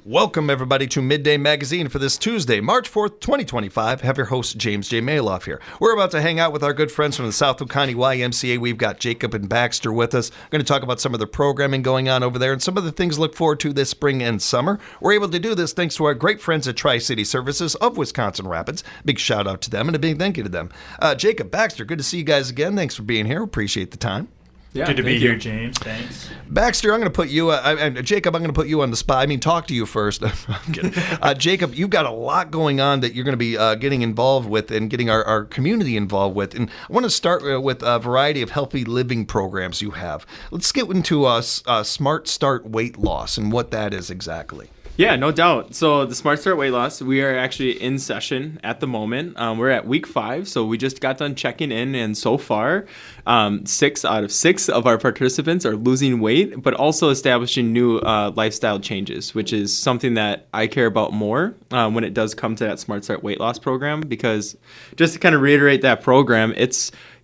Welcome, everybody, to Midday Magazine for this Tuesday, March 4th, 2025. Have your host, James J. Maloff here. We're about to hang out with our good friends from the Southwood County YMCA. We've got Jacob and Baxter with us. We're going to talk about some of the programming going on over there and some of the things to look forward to this spring and summer. We're able to do this thanks to our great friends at Tri-City Services of Wisconsin Rapids. Big shout out to them and a big thank you to them. Jacob, Baxter, good to see you guys again. Thanks for being here. Appreciate the time. Yeah, good to be here, James. Thanks. Baxter, I'm going to put you, Jacob, I'm going to put you on the spot. I mean, talk to you first. I'm kidding. Jacob, you've got a lot going on that you're going to be getting involved with and getting our community involved with. And I want to start with a variety of healthy living programs you have. Let's get into Smart Start weight loss and what that is exactly. Yeah, no doubt. So the Smart Start Weight Loss, we are actually in session at the moment. We're at week 5, so we just got done checking in, and so far, 6 out of 6 of our participants are losing weight, but also establishing new lifestyle changes, which is something that I care about more when it does come to that Smart Start Weight Loss program, because just to kind of reiterate that program,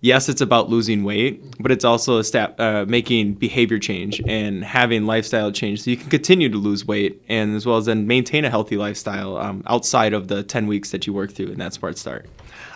yes, it's about losing weight, but it's also making behavior change and having lifestyle change so you can continue to lose weight and as well as then maintain a healthy lifestyle outside of the 10 weeks that you work through in that Smart Start.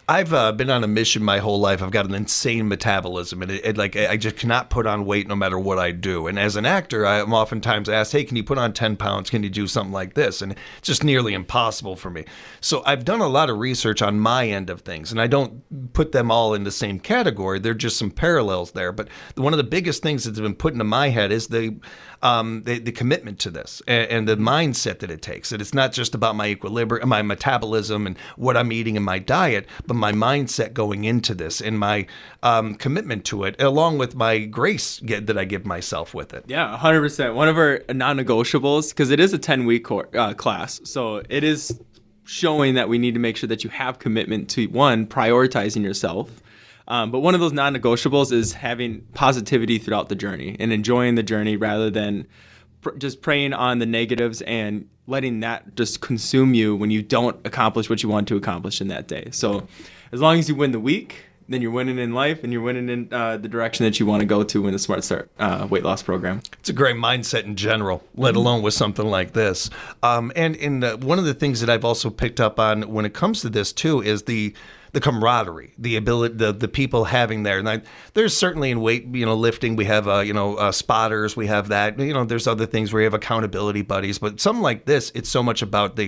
I've been on a mission my whole life. I've got an insane metabolism, and I just cannot put on weight no matter what I do. And as an actor, I'm oftentimes asked, "Hey, can you put on 10 pounds? Can you do something like this?" And it's just nearly impossible for me. So I've done a lot of research on my end of things, and I don't put them all in the same category. They're just some parallels there. But one of the biggest things that's been put into my head is the commitment to this and the mindset that it takes. That it's not just about my equilibrium, my metabolism, and what I'm eating in my diet, but my mindset going into this and my commitment to it, along with my grace that I give myself with it. Yeah, 100%. One of our non-negotiables, because it is a 10-week class, so it is showing that we need to make sure that you have commitment to, one, prioritizing yourself. But one of those non-negotiables is having positivity throughout the journey and enjoying the journey rather than just preying on the negatives and letting that just consume you when you don't accomplish what you want to accomplish in that day. So as long as you win the week, then you're winning in life and you're winning in the direction that you want to go to in the Smart Start weight loss program. It's a great mindset in general, let alone with something like this. And one of the things that I've also picked up on when it comes to this too is the camaraderie, the ability, the people having there. And there's certainly in weight, lifting, we have, spotters, we have that, there's other things where you have accountability buddies, but something like this, it's so much about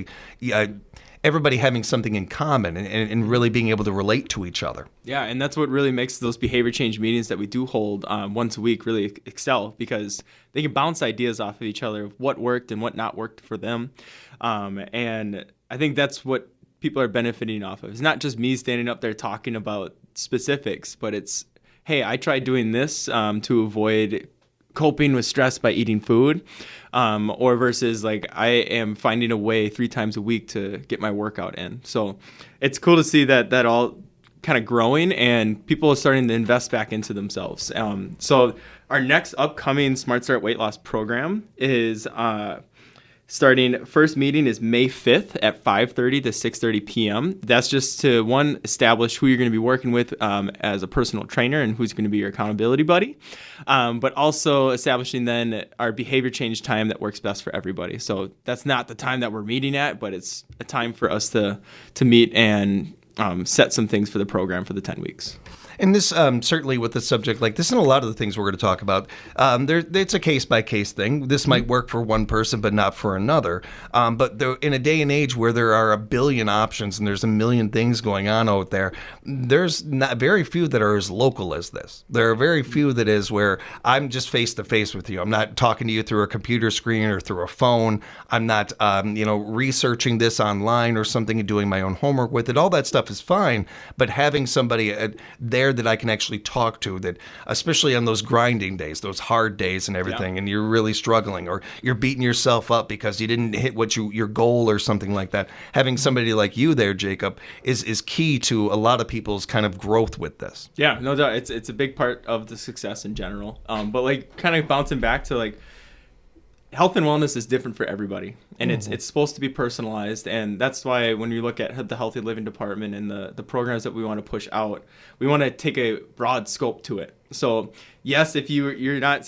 everybody having something in common and really being able to relate to each other. Yeah, and that's what really makes those behavior change meetings that we do hold once a week really excel, because they can bounce ideas off of each other of what worked and what not worked for them. And I think that's what people are benefiting off of. It's not just me standing up there talking about specifics, but it's, hey, I tried doing this to avoid coping with stress by eating food, or versus like I am finding a way 3 times a week to get my workout in. So it's cool to see that all kind of growing and people are starting to invest back into themselves. So our next upcoming Smart Start Weight Loss program is first meeting is May 5th at 5:30 to 6:30 p.m. That's just to, one, establish who you're going to be working with as a personal trainer and who's going to be your accountability buddy, but also establishing then our behavior change time that works best for everybody. So that's not the time that we're meeting at, but it's a time for us to meet and set some things for the program for the 10 weeks. And this, certainly with a subject like this and a lot of the things we're going to talk about, it's a case-by-case thing. This might work for one person, but not for another. But in a day and age where there are a billion options and there's a million things going on out there, there's not very few that are as local as this. There are very few that is where I'm just face-to-face with you. I'm not talking to you through a computer screen or through a phone. I'm not, researching this online or something and doing my own homework with it. All that stuff is fine, but having somebody there that I can actually talk to, that especially on those grinding days, those hard days and everything, and you're really struggling or you're beating yourself up because you didn't hit your goal or something like that. Having somebody like you there, Jacob, is key to a lot of people's kind of growth with this. Yeah, no doubt. It's a big part of the success in general. But like kind of bouncing back to like health and wellness is different for everybody, and it's supposed to be personalized. And that's why when you look at the healthy living department and the programs that we want to push out, we want to take a broad scope to it. So yes, if you're not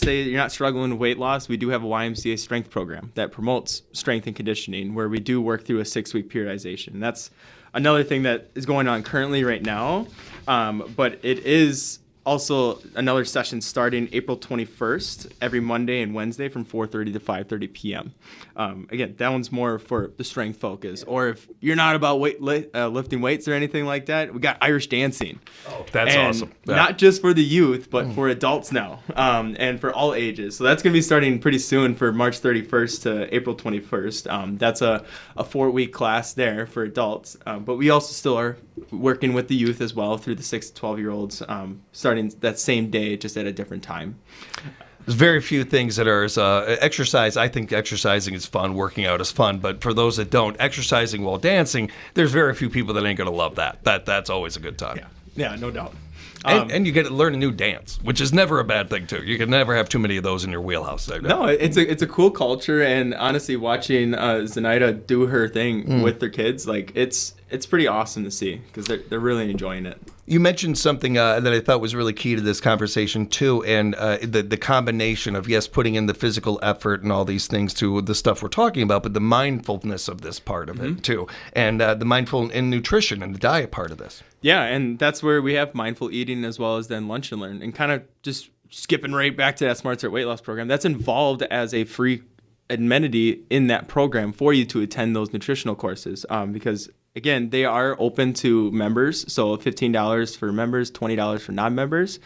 struggling with weight loss, we do have a YMCA strength program that promotes strength and conditioning, where we do work through a 6-week periodization. That's another thing that is going on currently right now, but it is also another session starting April 21st, every Monday and Wednesday from 4:30 to 5:30 p.m. Again, that one's more for the strength focus. Or if you're not about lifting weights or anything like that, we got Irish dancing. Oh, that's and awesome. Yeah. Not just for the youth, but for adults now, and for all ages. So that's going to be starting pretty soon for March 31st to April 21st. That's a 4-week class there for adults. But we also still are working with the youth as well through the 6 to 12-year-olds, starting that same day, just at a different time. There's very few things that are as exercise. I think exercising is fun, working out is fun, but for those that don't, exercising while dancing, there's very few people that ain't going to love that. That's always a good time. Yeah, no doubt. And you get to learn a new dance, which is never a bad thing too. You can never have too many of those in your wheelhouse. There. No, it's a cool culture, and honestly, watching Zenaida do her thing with their kids, like it's pretty awesome to see, because they're really enjoying it. You mentioned something that I thought was really key to this conversation too, and the combination of, yes, putting in the physical effort and all these things to the stuff we're talking about, but the mindfulness of this part of it too, and the mindful in nutrition and the diet part of this. Yeah, and that's where we have mindful eating as well as then lunch and learn, and kind of just skipping right back to that Smart Start weight loss program. That's involved as a free amenity in that program for you to attend those nutritional courses, because again, they are open to members, so $15 for members, $20 for non-members.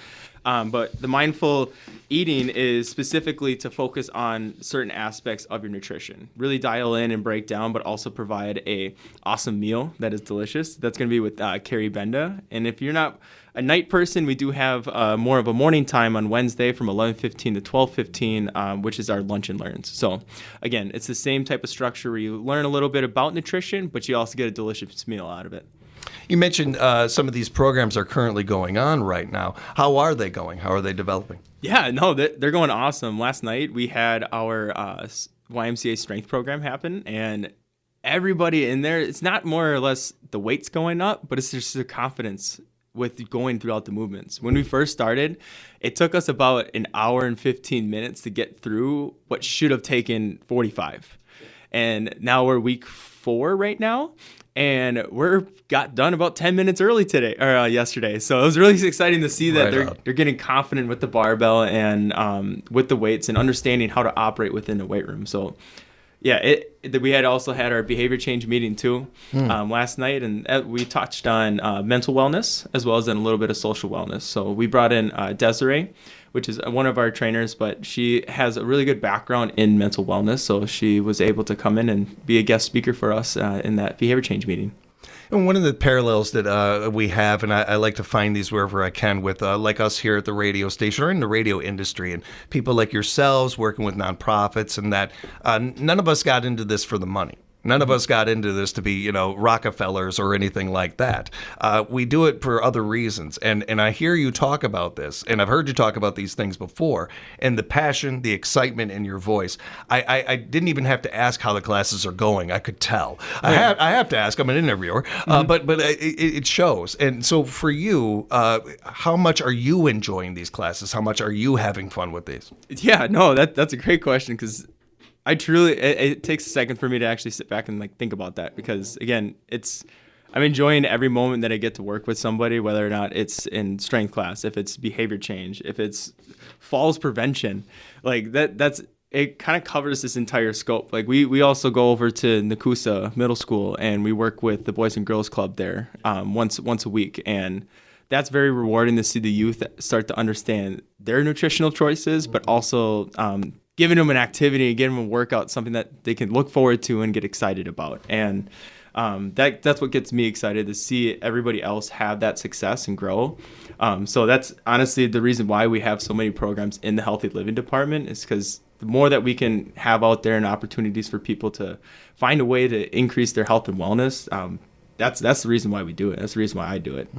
But the mindful eating is specifically to focus on certain aspects of your nutrition. Really dial in and break down, but also provide a awesome meal that is delicious. That's going to be with Carrie Benda. And if you're not a night person, we do have more of a morning time on Wednesday from 11:15 to 12:15, which is our lunch and learns. So again, it's the same type of structure where you learn a little bit about nutrition, but you also get a delicious meal out of it. You mentioned some of these programs are currently going on right now. How are they going? How are they developing? Yeah, no, they're going awesome. Last night we had our YMCA strength program happen, and everybody in there, it's not more or less the weights going up, but it's just the confidence with going throughout the movements. When we first started, it took us about an hour and 15 minutes to get through what should have taken 45. And now we're week 4 right now, and we're got done about 10 minutes early yesterday. So it was really exciting to see that they're getting confident with the barbell and with the weights and understanding how to operate within the weight room. So yeah, we had also had our behavior change meeting too last night, and we touched on mental wellness as well as then a little bit of social wellness. So we brought in Desiree, which is one of our trainers, but she has a really good background in mental wellness, so she was able to come in and be a guest speaker for us in that behavior change meeting. And one of the parallels that we have, and I like to find these wherever I can with like us here at the radio station or in the radio industry, and people like yourselves working with nonprofits, and that none of us got into this for the money. None of us got into this to be, Rockefellers or anything like that. We do it for other reasons. And I hear you talk about this, and I've heard you talk about these things before, and the passion, the excitement in your voice. I didn't even have to ask how the classes are going. I could tell. Yeah. I have to ask. I'm an interviewer, but it shows. And so for you, how much are you enjoying these classes? How much are you having fun with these? Yeah, no, that's a great question, because I truly, it takes a second for me to actually sit back and think about that, because again, I'm enjoying every moment that I get to work with somebody, whether or not it's in strength class, if it's behavior change, if it's falls prevention, it kind of covers this entire scope. We also go over to Nakusa Middle School, and we work with the Boys and Girls Club there once a week, and that's very rewarding to see the youth start to understand their nutritional choices, but also giving them an activity, giving them a workout, something that they can look forward to and get excited about. And that's what gets me excited, to see everybody else have that success and grow. So that's honestly the reason why we have so many programs in the healthy living department, is because the more that we can have out there and opportunities for people to find a way to increase their health and wellness, that's the reason why we do it. That's the reason why I do it.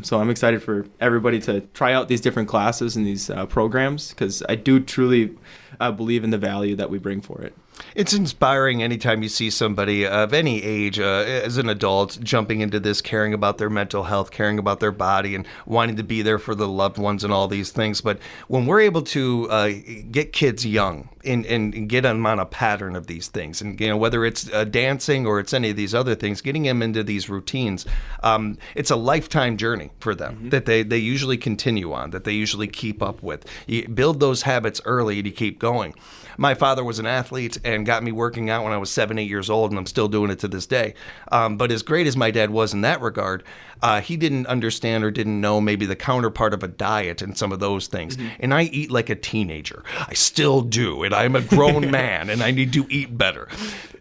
So I'm excited for everybody to try out these different classes and these programs, because I do truly believe in the value that we bring for it. It's inspiring anytime you see somebody of any age, as an adult, jumping into this, caring about their mental health, caring about their body, and wanting to be there for the loved ones and all these things. But when we're able to get kids young and get them on a pattern of these things, and whether it's dancing or it's any of these other things, getting them into these routines, it's a lifetime journey for them that they usually continue on, that they usually keep up with. You build those habits early to keep going. My father was an athlete and got me working out when I was 7, 8 years old, and I'm still doing it to this day. But as great as my dad was in that regard, he didn't understand or didn't know maybe the counterpart of a diet and some of those things. And I eat like a teenager. I still do, and I'm a grown man, and I need to eat better.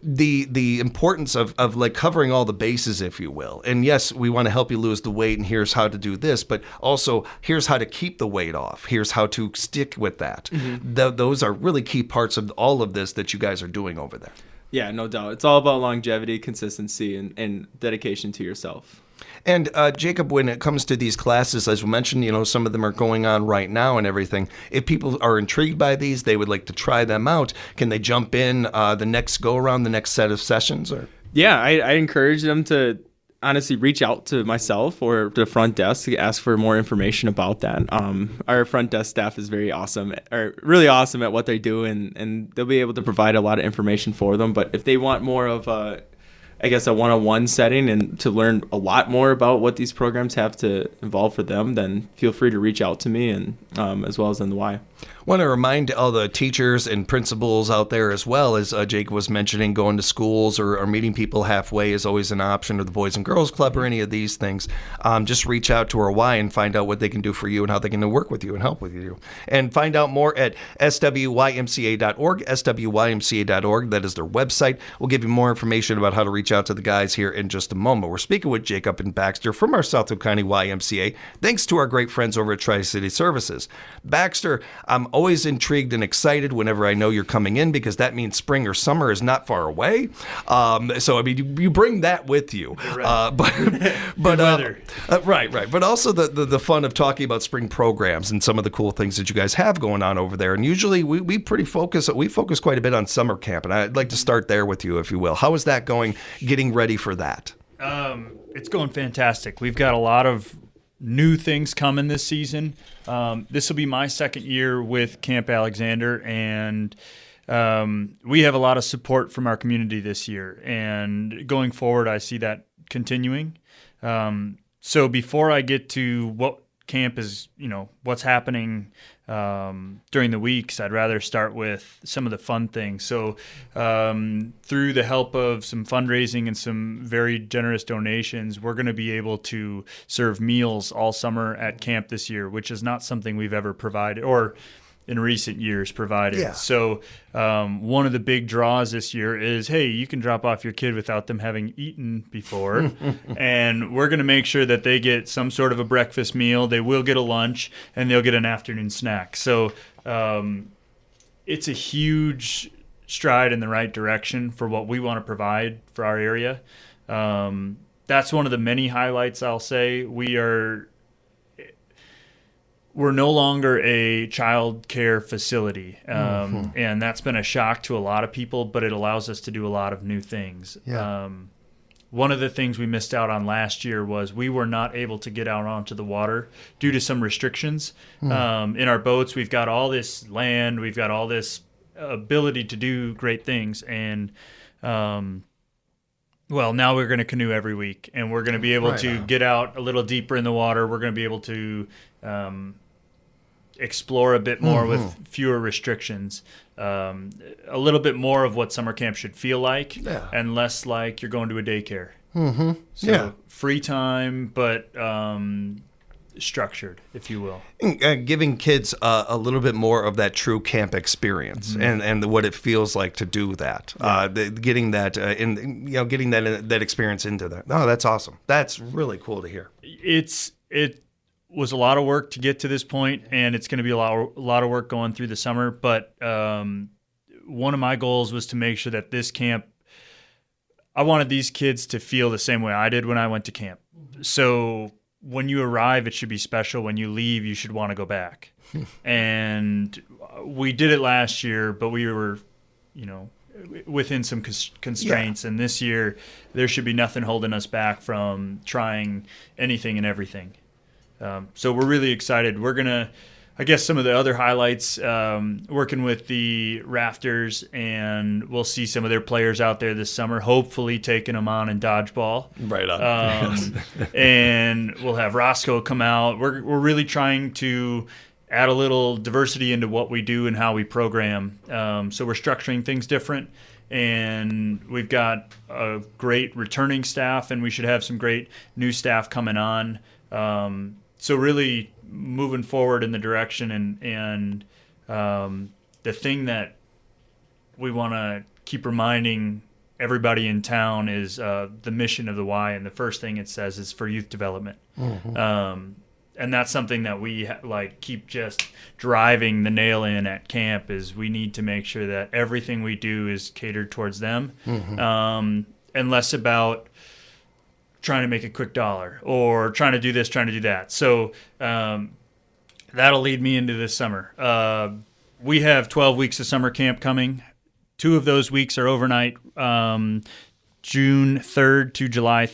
The importance of like covering all the bases, if you will. And yes, we want to help you lose the weight, and here's how to do this, but also here's how to keep the weight off. Here's how to stick with that. Those are really key parts of all of this that you guys are doing over there. Yeah, no doubt. It's all about longevity, consistency, and dedication to yourself. And Jacob, when it comes to these classes, as we mentioned, some of them are going on right now and everything. If people are intrigued by these, they would like to try them out, can they jump in the next go-around, the next set of sessions? Or Yeah, I encourage them to honestly reach out to myself or the front desk to ask for more information about that. Our front desk staff is very awesome, or really awesome at what they do, and they'll be able to provide a lot of information for them. But if they want more of a one-on-one setting and to learn a lot more about what these programs have to involve for them, then feel free to reach out to me, and as well as in the Y. Want to remind all the teachers and principals out there, as well as Jake was mentioning, going to schools or meeting people halfway is always an option, or the Boys and Girls Club or any of these things. Just reach out to our Y and find out what they can do for you and how they can work with you and help with you. And find out more at swymca.org, swymca.org. That is their website. We'll give you more information about how to reach out to the guys here in just a moment. We're speaking with Jacob and Baxter from our Southwood County YMCA, thanks to our great friends over at Tri-City Services. Baxter, I'm always intrigued and excited whenever I know you're coming in, because that means spring or summer is not far away. So, I mean, you bring that with you. Right. Right. But also the fun of talking about spring programs and some of the cool things that you guys have going on over there. And usually we focus quite a bit on summer camp. And I'd like to start there with you, if you will. How is that going, getting ready for that? It's going fantastic. We've got a lot of new things coming this season. This will be my second year with Camp Alexander, and we have a lot of support from our community this year. And going forward, I see that continuing. So before I get to what camp is, what's happening during the weeks, I'd rather start with some of the fun things. So through the help of some fundraising and some very generous donations, we're going to be able to serve meals all summer at camp this year, which is not something we've ever provided or in recent years provided. Yeah. So one of the big draws this year is, hey, you can drop off your kid without them having eaten before. And we're going to make sure that they get some sort of a breakfast meal. They will get a lunch, and they'll get an afternoon snack. So it's a huge stride in the right direction for what we want to provide for our area. That's one of the many highlights, I'll say. We're no longer a child care facility, and that's been a shock to a lot of people, but it allows us to do a lot of new things. Yeah. One of the things we missed out on last year was we were not able to get out onto the water due to some restrictions. In our boats, we've got all this land, we've got all this ability to do great things, and now we're going to canoe every week, and we're going to be able to get out a little deeper in the water. We're going to be able to explore a bit more with fewer restrictions, a little bit more of what summer camp should feel like, and less like you're going to a daycare. So free time, but structured, if you will. Giving kids a little bit more of that true camp experience and what it feels like to do that. Getting that getting that experience into that. Oh, that's awesome. That's really cool to hear. It was a lot of work to get to this point, and it's going to be a lot of work going through the summer. But one of my goals was to make sure that this camp, I wanted these kids to feel the same way I did when I went to camp. So when you arrive, it should be special. When you leave, you should want to go back. And we did it last year, but we were, within some constraints. Yeah. And this year, there should be nothing holding us back from trying anything and everything. So we're really excited. We're going to, I guess some of the other highlights, working with the Rafters, and we'll see some of their players out there this summer, hopefully taking them on in dodgeball. Right on. And we'll have Roscoe come out. We're really trying to add a little diversity into what we do and how we program. So we're structuring things different, and we've got a great returning staff, and we should have some great new staff coming on. So really moving forward in the direction, and the thing that we want to keep reminding everybody in town is the mission of the Y, and the first thing it says is for youth development. Mm-hmm. And that's something that we keep just driving the nail in at camp, is we need to make sure that everything we do is catered towards them, and less about trying to make a quick dollar or trying to do this, trying to do that. So that'll lead me into this summer. We have 12 weeks of summer camp coming. 2 of those weeks are overnight. June 30th to July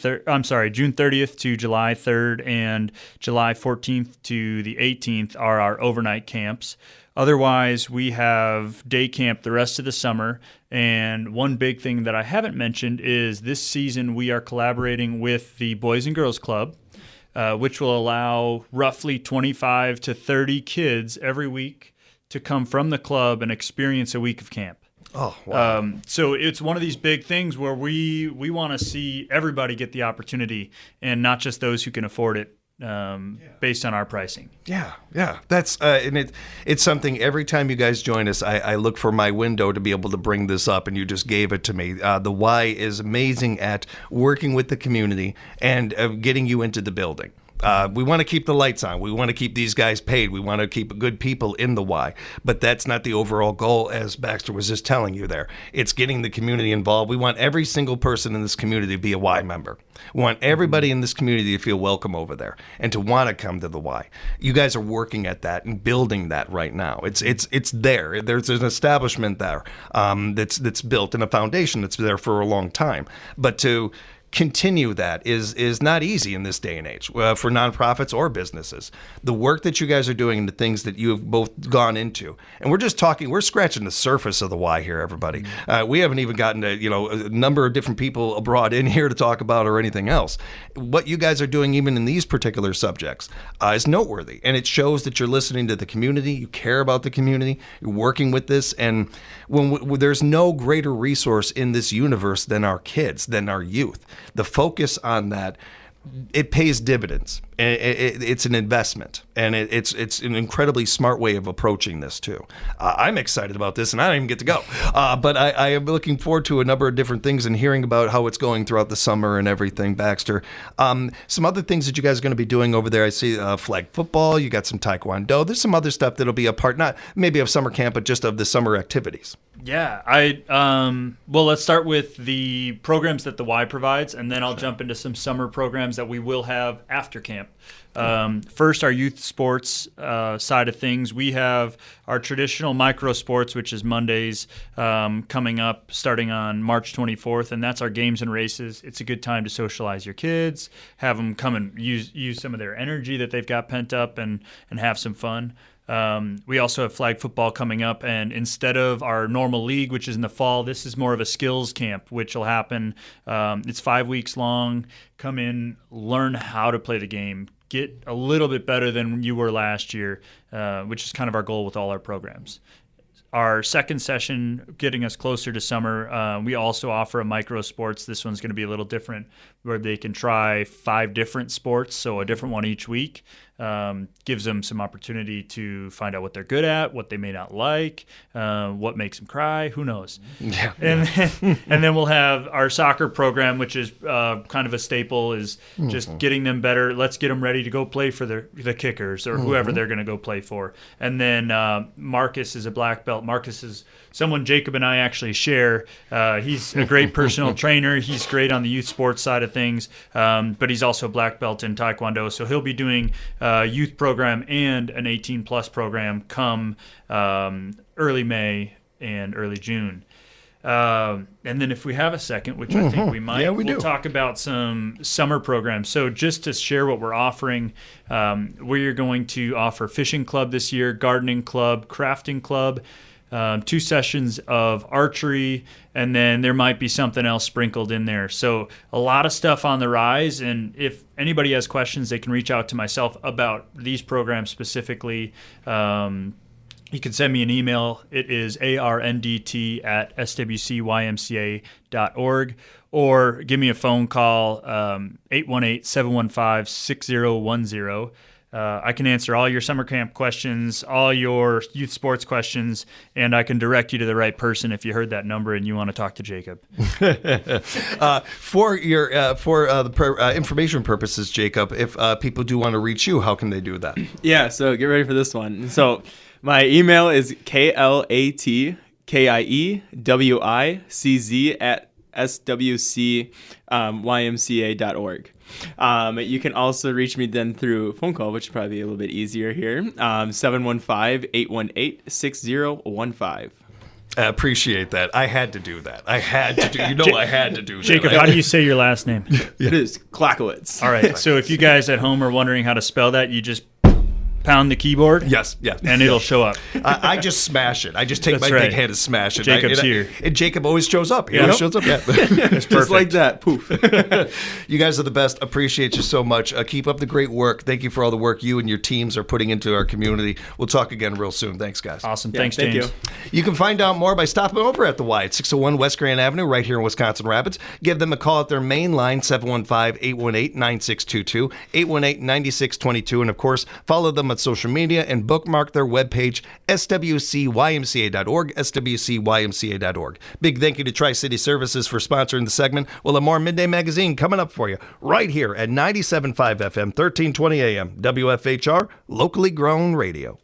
3rd, and July 14th to the 18th are our overnight camps. Otherwise, we have day camp the rest of the summer. And one big thing that I haven't mentioned is this season we are collaborating with the Boys and Girls Club, which will allow roughly 25 to 30 kids every week to come from the club and experience a week of camp. Oh, wow. So it's one of these big things where we want to see everybody get the opportunity, and not just those who can afford it, based on our pricing. Yeah. That's and it's something every time you guys join us, I look for my window to be able to bring this up, and you just gave it to me. The Y is amazing at working with the community and getting you into the building. We want to keep the lights on. We want to keep these guys paid. We want to keep good people in the Y. But that's not the overall goal, as Baxter was just telling you there. It's getting the community involved. We want every single person in this community to be a Y member. We want everybody in this community to feel welcome over there and to want to come to the Y. You guys are working at that and building that right now. It's there. There's an establishment there that's built, and a foundation that's there for a long time. But to continue that is not easy in this day and age for nonprofits or businesses. The work that you guys are doing and the things that you have both gone into, and we're scratching the surface of the Y here, everybody. We haven't even gotten to a number of different people brought in here to talk about or anything else. What you guys are doing, even in these particular subjects, is noteworthy, and it shows that you're listening to the community, you care about the community, you're working with this, and when there's no greater resource in this universe than our kids, than our youth. The focus on that, it pays dividends. It's an investment, and it's an incredibly smart way of approaching this too. I'm excited about this, and I don't even get to go, but I am looking forward to a number of different things and hearing about how it's going throughout the summer and everything. Baxter, some other things that you guys are going to be doing over there. I see flag football. You got some taekwondo. There's some other stuff that'll be a part, not maybe of summer camp, but just of the summer activities. Yeah, well, let's start with the programs that the Y provides, and then I'll jump into some summer programs that we will have after camp. First, our youth sports side of things. We have our traditional micro sports, which is Mondays, coming up starting on March 24th, and that's our games and races. It's a good time to socialize your kids, have them come and use some of their energy that they've got pent up, and have some fun. We also have flag football coming up, and instead of our normal league, which is in the fall, this is more of a skills camp, which will happen. It's 5 weeks long. Come in, learn how to play the game, get a little bit better than you were last year, which is kind of our goal with all our programs. Our second session, getting us closer to summer, we also offer a micro sports. This one's going to be a little different, where they can try 5 different sports, so a different one each week. gives them some opportunity to find out what they're good at, what they may not like, what makes them cry, who knows. Yeah. And then we'll have our soccer program, which is kind of a staple, is just getting them better. Let's get them ready to go play for the kickers or whoever they're going to go play for. And then Marcus is a black belt. Marcus is someone Jacob and I actually share. He's a great personal trainer. He's great on the youth sports side of things, but he's also a black belt in Taekwondo. So he'll be doing a youth program and an 18-plus program come early May and early June. And then if we have a second, which I think we might, we'll talk about some summer programs. So just to share what we're offering, we're going to offer fishing club this year, gardening club, crafting club, 2 sessions of archery, and then there might be something else sprinkled in there. So a lot of stuff on the rise, and if anybody has questions, they can reach out to myself about these programs specifically. You can send me an email. It is arndt@swcymca.org, or give me a phone call, 818-715-6010. I can answer all your summer camp questions, all your youth sports questions, and I can direct you to the right person if you heard that number and you want to talk to Jacob. For the information purposes, Jacob, if people do want to reach you, how can they do that? Yeah, so get ready for this one. So my email is klatkiwicz@swcymca.org. You can also reach me then through phone call, which would probably be a little bit easier here, 715-818-6015. I appreciate that. I had to do that. I had to do that. Jacob, how do you say your last name? It is Klakowicz. All right, so if you guys at home are wondering how to spell that, you just pound the keyboard. Yes. And it'll show up. I just smash it. I just take That's my right. big hand and smash it. Jacob's here. And Jacob always shows up. He always shows up. Yeah. It's perfect. Just like that. Poof. You guys are the best. Appreciate you so much. Keep up the great work. Thank you for all the work you and your teams are putting into our community. We'll talk again real soon. Thanks, guys. Awesome. Yeah, Thanks, thank James. you. You can find out more by stopping over at the Y at 601 West Grand Avenue right here in Wisconsin Rapids. Give them a call at their main line, 715-818-9622, 818-9622. And, of course, follow them on social media and bookmark their webpage, swcymca.org, swcymca.org. Big thank you to Tri-City Services for sponsoring the segment. We'll have more Midday Magazine coming up for you right here at 97.5 FM, 1320 AM, WFHR, locally grown radio.